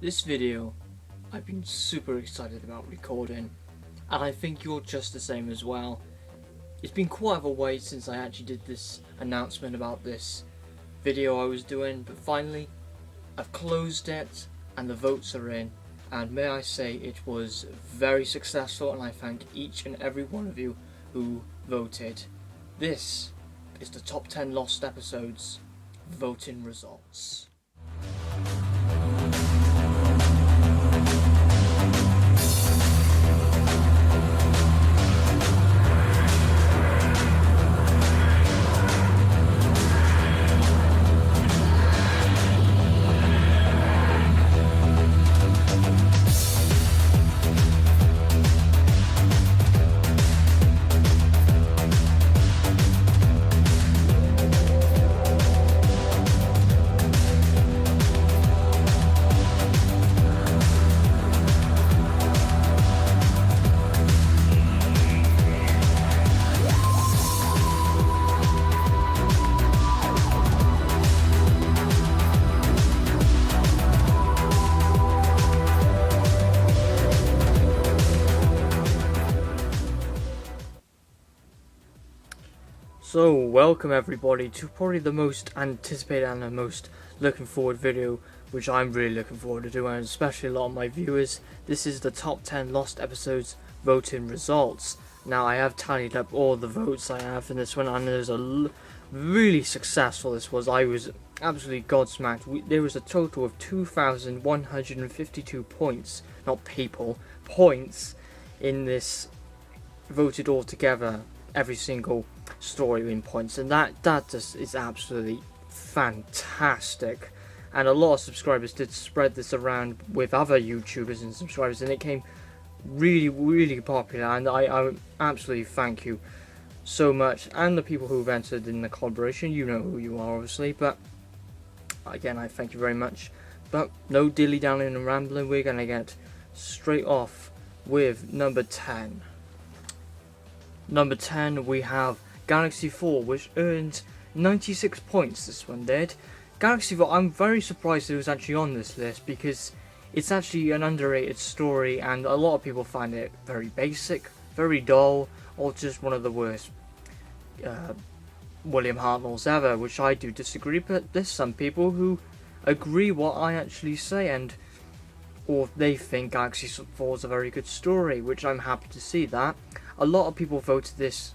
This video I've been super excited about recording, and I think you're just the same as well. It's been quite of a wait since I actually did this announcement about this video I was doing, but finally I've closed it and the votes are in, and may I say it was very successful, and I thank each and every one of you who voted. This is the top 10 lost episodes voting results. So, welcome everybody to probably the most anticipated and the most looking forward video, which I'm really looking forward to doing, and especially a lot of my viewers. This is the top 10 lost episodes voting results. Now, I have tallied up all the votes I have in this one, and there's really successful this was. I was absolutely gobsmacked. There was a total of 2,152 points, not people, points in this voted all together. Every single story in points, and that just is absolutely fantastic. And a lot of subscribers did spread this around with other YouTubers and subscribers, and it came really popular, and I absolutely thank you so much. And the people who've entered in the collaboration, you know who you are obviously, but again I thank you very much. But no dilly dallying and rambling, we're gonna get straight off with number 10. Number 10, we have Galaxy 4, which earned 96 points. This one did. Galaxy 4, I'm very surprised it was actually on this list, because it's actually an underrated story, and a lot of people find it very basic, very dull, or just one of the worst William Hartnells ever, which I do disagree, but there's some people who agree what I actually say, or they think Galaxy 4 is a very good story, which I'm happy to see that. A lot of people voted this.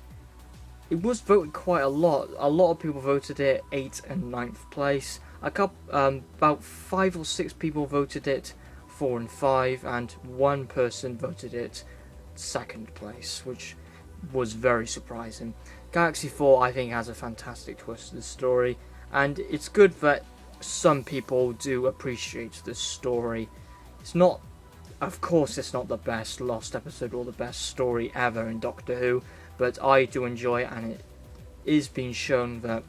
It was voted quite a lot. A lot of people voted it 8th and 9th place. About 5 or 6 people voted it 4 and 5, and one person voted it 2nd place, which was very surprising. Galaxy 4, I think, has a fantastic twist to the story, and it's good that some people do appreciate the story. It's not. Of course, it's not the best lost episode or the best story ever in Doctor Who, but I do enjoy it, and it is being shown that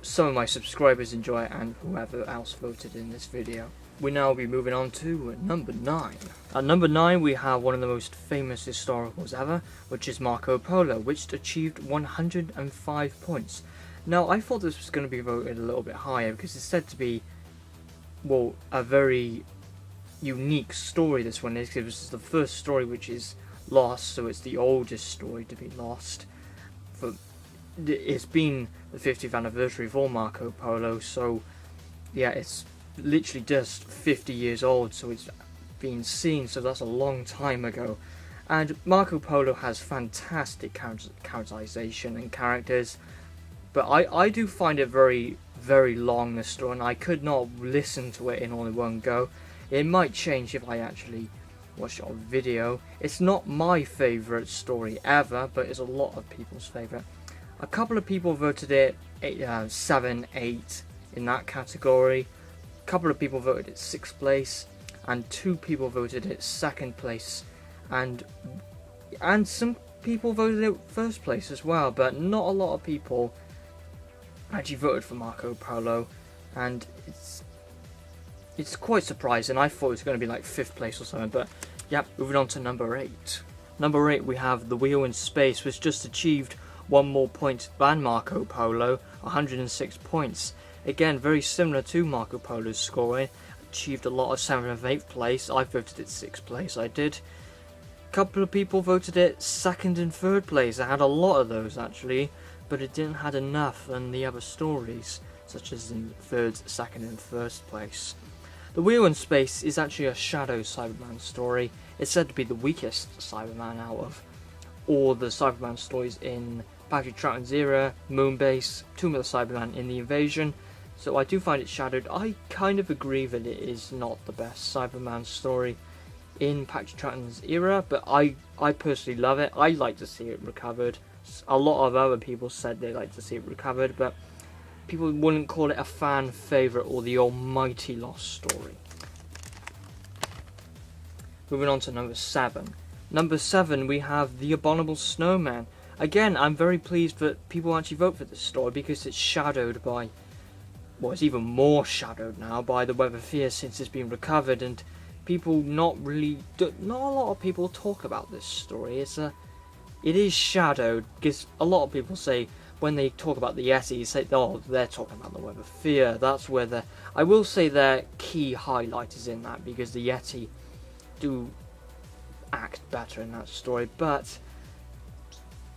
some of my subscribers enjoy it, and whoever else voted in this video. We now will be moving on to number 9. At number 9, we have one of the most famous historicals ever, which is Marco Polo, which achieved 105 points. Now, I thought this was going to be voted a little bit higher, because it's said to be, well, a very unique story. This one is. It was the first story which is lost, so it's the oldest story to be lost. It's been the 50th anniversary for Marco Polo, so yeah, it's literally just 50 years old, so it's been seen, so that's a long time ago. And Marco Polo has fantastic characterization and characters, but I do find it very long, this story, and I could not listen to it in only one go. It might change if I actually watch it on video. It's not my favourite story ever, but it's a lot of people's favourite. A couple of people voted it 7, 8 in that category. A couple of people voted it 6th place, and 2 people voted it 2nd place, and some people voted it 1st place as well, but not a lot of people actually voted for Marco Polo, and it's quite surprising. I thought it was going to be like 5th place or something, but yeah, moving on to number 8. Number 8, we have The Wheel in Space, which just achieved 1 more point than Marco Polo, 106 points. Again, very similar to Marco Polo's scoring. achieved a lot of 7th and 8th place. I voted it 6th place, I did. A couple of people voted it 2nd and 3rd place. I had a lot of those actually, but it didn't have enough than the other stories, such as in 3rd, 2nd and 1st place. The Wheel in Space is actually a Shadow Cyberman story. It's said to be the weakest Cyberman out of all the Cyberman stories in Patrick Troughton's era, Moonbase, Tomb of the Cyberman in the Invasion. So I do find it shadowed. I kind of agree that it is not the best Cyberman story in Patrick Troughton's era, but I personally love it. I like to see it recovered. A lot of other people said they like to see it recovered, but people wouldn't call it a fan favourite or the almighty lost story. Moving on to number 7. Number 7, we have The Abominable Snowman. Again, I'm very pleased that people actually vote for this story because it's shadowed by, well, it's even more shadowed now by the Web of Fear since it's been recovered, and people not a lot of people talk about this story. It is shadowed because a lot of people say when they talk about the Yeti, say, oh, they're talking about the Web of Fear. That's where I will say their key highlight is in that, because the Yeti do act better in that story, but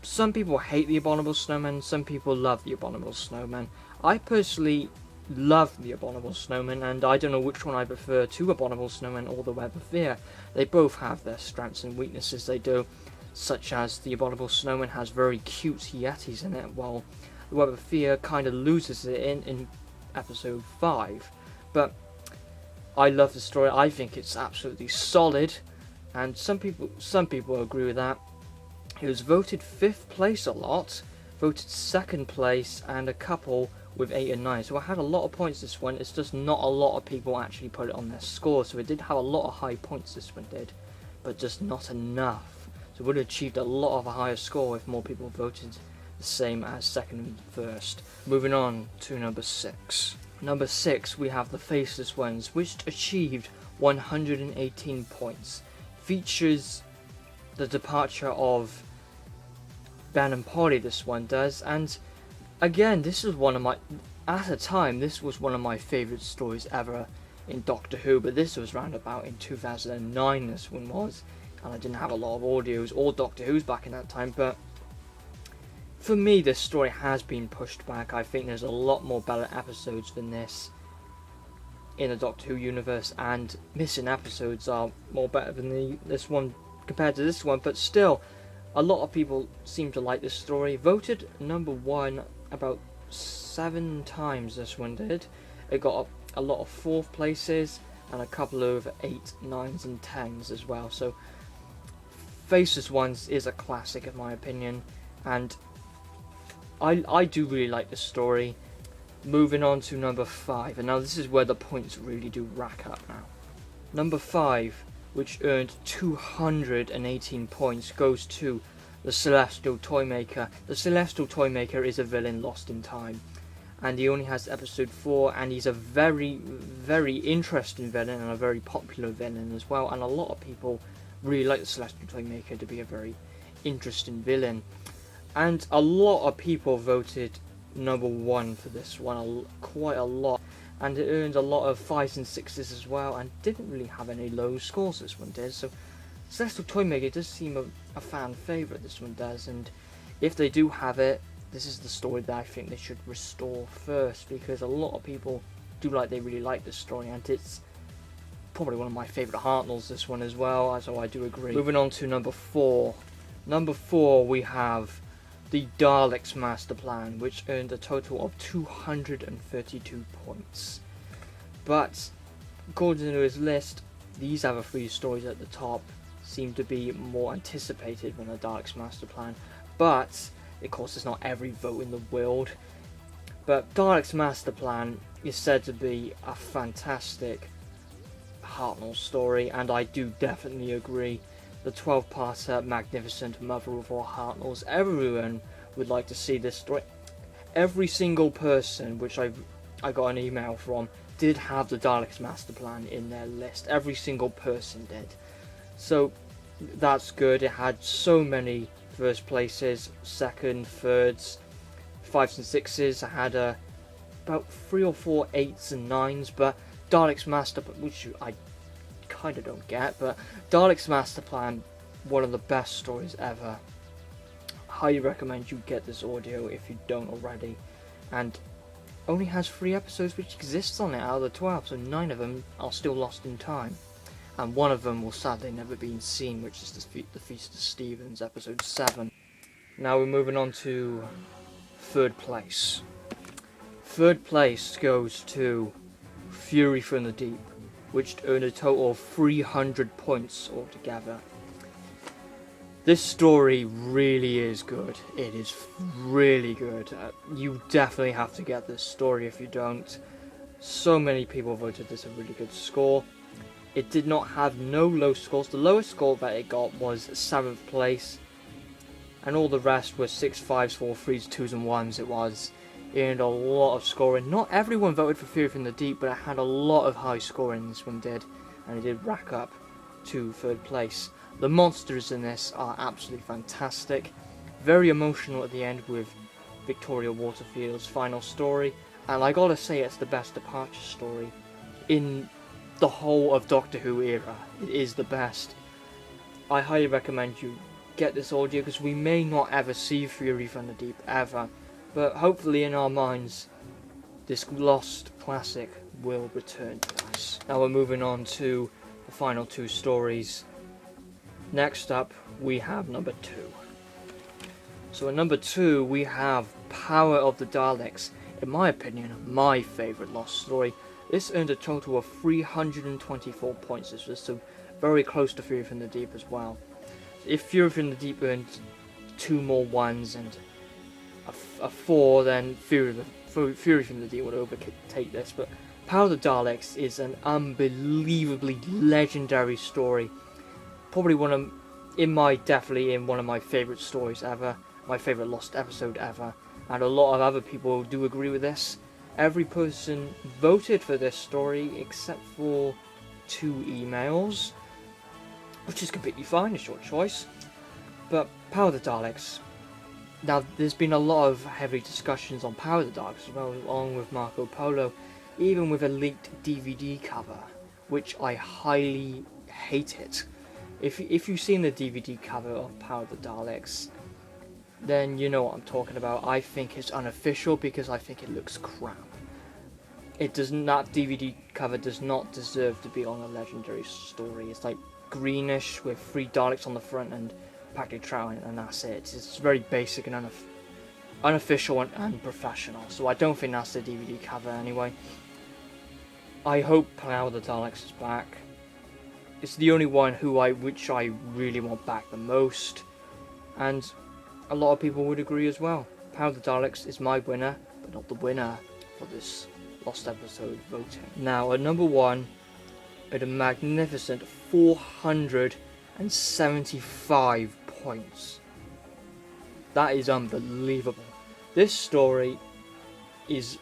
some people hate the Abominable Snowman, some people love the Abominable Snowman. I personally love the Abominable Snowman, and I don't know which one I prefer to Abominable Snowman or the Web of Fear. They both have their strengths and weaknesses, they do, such as the Abominable Snowman has very cute Yetis in it, while the Web of Fear kind of loses it in episode 5. But I love the story. I think it's absolutely solid, and some people agree with that. It was voted 5th place a lot, voted 2nd place, and a couple with 8 and 9. So I had a lot of points this one. It's just not a lot of people actually put it on their score. So it did have a lot of high points, this one did, but just not enough. So it would have achieved a lot of a higher score if more people voted the same as 2nd and 1st. Moving on to number 6. Number 6, we have The Faceless Ones, which achieved 118 points. Features the departure of Ben and Polly, this one does, and again, this was at the time, this was one of my favourite stories ever in Doctor Who, but this was round about in 2009, this one was, and I didn't have a lot of audios or Doctor Who's back in that time, but for me, this story has been pushed back. I think there's a lot more better episodes than this in the Doctor Who universe, and missing episodes are more better than this one compared to this one, but still, a lot of people seem to like this story. Voted number 1 about 7 times, this one did. It got a lot of 4th places and a couple of 8, 9s and 10s as well. So Faceless Ones is a classic in my opinion, and I do really like this story. Moving on to number 5, and now this is where the points really do rack up now. Number 5, which earned 218 points, goes to The Celestial Toymaker. The Celestial Toymaker is a villain lost in time, and he only has episode 4, and he's a very, very interesting villain and a very popular villain as well, and a lot of people really like the Celestial Toymaker to be a very interesting villain, and a lot of people voted number 1 for this one, quite a lot, and it earned a lot of 5s and 6s as well, and didn't really have any low scores, this one did. So Celestial Toymaker does seem a fan favourite, this one does, and if they do have it, this is the story that I think they should restore first, because a lot of people they really like this story, and it's probably one of my favourite Hartnells, this one as well, so I do agree. Moving on to number 4. Number 4, we have The Daleks Master Plan, which earned a total of 232 points. But according to his list, these other 3 stories at the top seem to be more anticipated than the Daleks Master Plan. But of course, it's not every vote in the world. But Daleks Master Plan is said to be a fantastic Hartnell story, and I do definitely agree. The 12-parter, magnificent mother of all Hartnells. Everyone would like to see this story. Every single person, which I got an email from, did have the Daleks Master Plan in their list. Every single person did. So that's good. It had so many first places, 2nd, 3rds, 5s and 6s. I had about 3 or 4 8s and 9s, but Dalek's Master, which I kind of don't get, but Dalek's Master Plan, one of the best stories ever. Highly recommend you get this audio if you don't already, and only has 3 episodes which exists on it out of the 12, so 9 of them are still lost in time, and one of them will sadly never be seen, which is the Feast of Stevens, episode 7. Now we're moving on to 3rd place. 3rd place goes to Fury from the Deep, which earned a total of 300 points altogether. This story really is good. It is really good. You definitely have to get this story if you don't. So many people voted this a really good score. It did not have no low scores. The lowest score that it got was 7th place, and all the rest were 6, 5s, 4, 3s, 2s and 1s. It earned a lot of scoring. Not everyone voted for Fury from the Deep, but it had a lot of high scoring, this one did, and it did rack up to 3rd place. The monsters in this are absolutely fantastic. Very emotional at the end with Victoria Waterfield's final story, and I gotta say it's the best departure story in the whole of Doctor Who era. It is the best. I highly recommend you get this audio because we may not ever see Fury from the Deep ever, but hopefully in our minds this lost classic will return to us. Now we're moving on to the final 2 stories. Next up we have number 2. So at number 2 we have Power of the Daleks. In my opinion, my favourite lost story. This earned a total of 324 points. This was so very close to Fury from the Deep as well. If Fury from the Deep earned 2 more 1s and a 4, then Fury from the Deep would overtake this. But Power of the Daleks is an unbelievably legendary story. Probably definitely in one of my favourite stories ever. My favourite lost episode ever. And a lot of other people do agree with this. Every person voted for this story except for 2 emails, which is completely fine, it's your choice. But Power of the Daleks. Now, there's been a lot of heavy discussions on Power of the Daleks as well, along with Marco Polo, even with a leaked DVD cover, which I highly hated. If you've seen the DVD cover of Power of the Daleks, then you know what I'm talking about. I think it's unofficial because I think it looks crap. That DVD cover does not deserve to be on a legendary story. It's like greenish with 3 Daleks on the front and Patrick Troughton, and that's it. It's very basic and unofficial and unprofessional. So I don't think that's the DVD cover anyway. I hope Power of the Daleks is back. It's the only one which I really want back the most, and a lot of people would agree as well. Power of the Daleks is my winner, but not the winner for this lost episode voting. Now at number 1, at a magnificent 475 points. That is unbelievable. This story is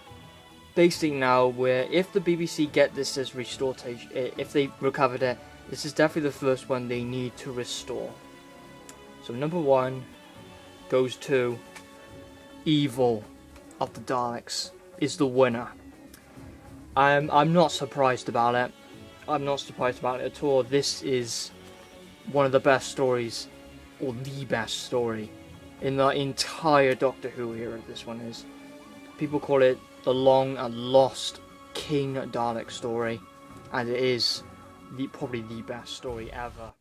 basically now where if the BBC get this as restoration, if they recovered it, this is definitely the first one they need to restore. So number 1 goes to Evil of the Daleks is the winner. I'm not surprised about it. I'm not surprised about it at all. This is one of the best stories, or the best story, in the entire Doctor Who era. This one is. People call it the long and lost King Dalek story, and it is probably the best story ever.